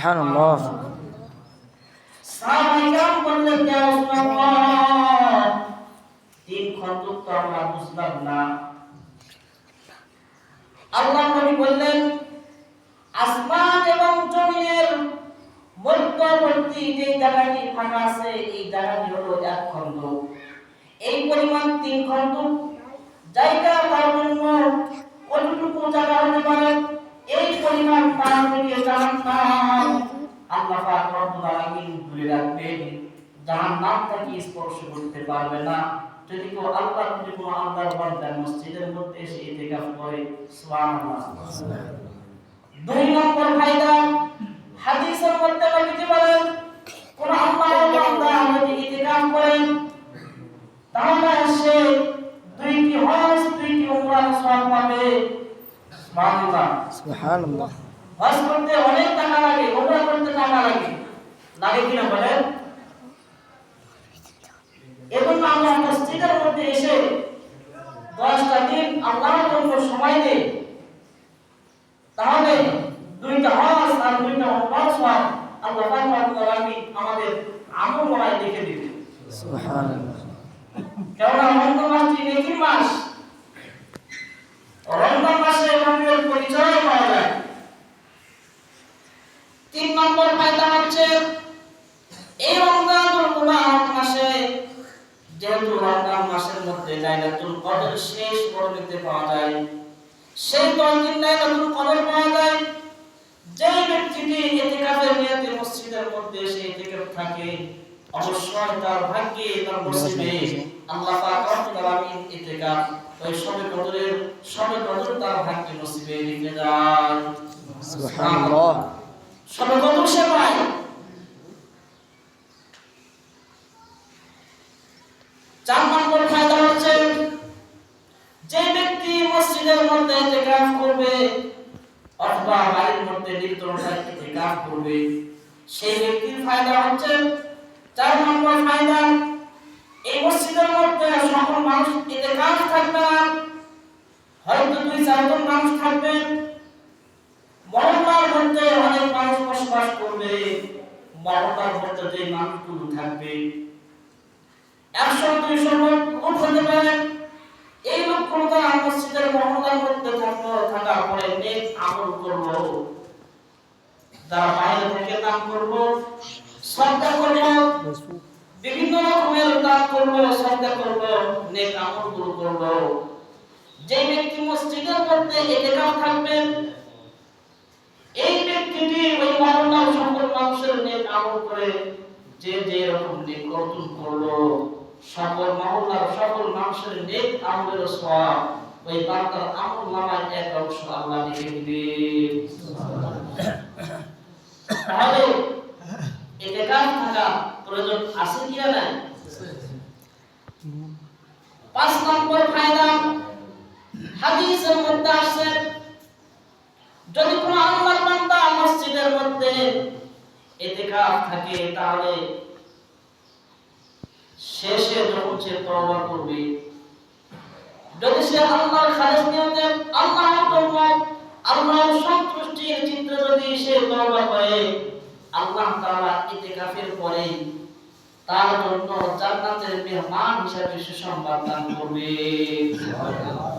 সুবহানাল্লাহ। সাহাবায়ে কেরাম বললেন, ইয়া রাসূলুল্লাহ, তিন খন্দক তো আমরা বুঝলাম না। আল্লাহর নবী বললেন, আসমান এবং জমিনের মধ্যবর্তী যে জায়গাটি ফাঁকা আছে এই জায়গাটি হলো এক খন্দক। এই পরিমাণ তিন খন্দক জায়গা তার জন্য কতটুকু জায়গা হতে পারে? এই পরিমাণ তার থেকে জাহান্নাম আল্লাহ পাক রব্বুল আলামিন দূরে রাখবেন, জাহান্নাম তাকে স্পর্শ করতে পারবে না। যদি কোনো আল্লাহর বান্দা মসজিদের মধ্যে এসে ইতিকাফ করে, সুবহানাল্লাহ। দুই নম্বর ফায়দা, হাদিসের মধ্যে নবীজি বলেন, কোন আল্লাহর বান্দা যদি ইতিকাফ করেন তাহলে সে দুইটি হজ দুইটি উমরার সওয়াব পাবে। সুবহানাল্লাহ, সুবহানাল্লাহ। হজ করতে অনেক টাকা লাগে, উমরা করতে টাকা লাগে, লাগে কিনা বলেন? এবং আমরা মসজিদের মধ্যে এসে 10টা দিন আল্লাহর জন্য সময় দেই, তাহলে দুইটা হজ আর দুইটা উমরার সওয়াব আল্লাহ রব্বুল আলামিন আমাদের আমলনামায় লিখে দিবে। সুবহানাল্লাহ। কেননা রমজান মাসটি নেকির মাস। রমজান মাসে নবীর পরিচয় পাওয়া যায়। 3 নম্বর ফায়দা হচ্ছে, এই রমজানুল মুবারক মাসে, যেহেতু রমজান মাসের মধ্যে লাইলাতুল কদর শেষ বর্ণিতে পাওয়া যায়, সেই 10 দিন লাইলাতুল কদর পাওয়া যায়। যে ব্যক্তিটি ইতিকাফের নিয়তে মসজিদের মধ্যে এসে ইতিকাফ থাকে, অবশ্যই তার ভাগ্যে, তার নসিবে আল্লাহ পাক রব্বুল আলামিন ইতিকাফ ওই শবে কদর তার ভাগ্যে নসিবে লিখে যায়। সুবহানাল্লাহ। শবে কদর সে পায়। 4 নম্বর ফায়দা হচ্ছে, যে ব্যক্তি মসজিদের মধ্যে ইতিকাফ করবে অথবা বাড়ির মধ্যে নিত্যনয় ইতিকাফ করবে, সেই ব্যক্তির ফায়দা হচ্ছে 4 নম্বর ফায়দা, এই মসজিদের মধ্যে সকল মানুষ ইতিকাফ থাকবে না, হয়তো 2-4 জন মানুষ থাকবে। মহল্লার মধ্যে অনেক মানুষ বসবাস করবে, মহল্লার মধ্যে যে মানুষগুলো থাকবে 100-200 লোক হতে পারে। এই লোকগুলো তারা মসজিদের মহল্লার মধ্যে থাকার পরে নেক আমল করলো, যারা বাইরে থেকে দান করবো, সদকা করবো, বিভিন্ন রকমের দান করবো, সদকা করবো, নেক আমলগুলো করবো। যে ব্যক্তি মসজিদের মধ্যে ইতিকাফ থাকবে, এই ব্যক্তিটি ওই মহল্লার সকল মানুষের নেক আমল করে যে রকম নেক অর্জন করলো, সকল মহল্লার সকল মানুষের নেক আমলের সওয়াব ওই বান্দার আমলনামায় এক অংশ আল্লাহ লিখে দিবে। তাহলে ইতিকাফ থাকা প্রয়োজন আছে কি না? 5 নম্বর ফায়দা, হাদিসের মধ্যে আছে, যদি কোনো আল্লাহর বান্দা মসজিদের মধ্যে ইতিকাফ থাকে তাহলে শেষে যখন সে তওবা করবে, যদি সে আল্লাহর খালেস নিয়তে আল্লাহর জন্য আল্লাহর সন্তুষ্টির চিন্তা যদি সে তওবা করে, আল্লাহ তাআলা ইতিকাফের পরে তার জন্য জান্নাতের মেহমান হিসেবে সুসংবাদ দান করবে। সুবহানাল্লাহ।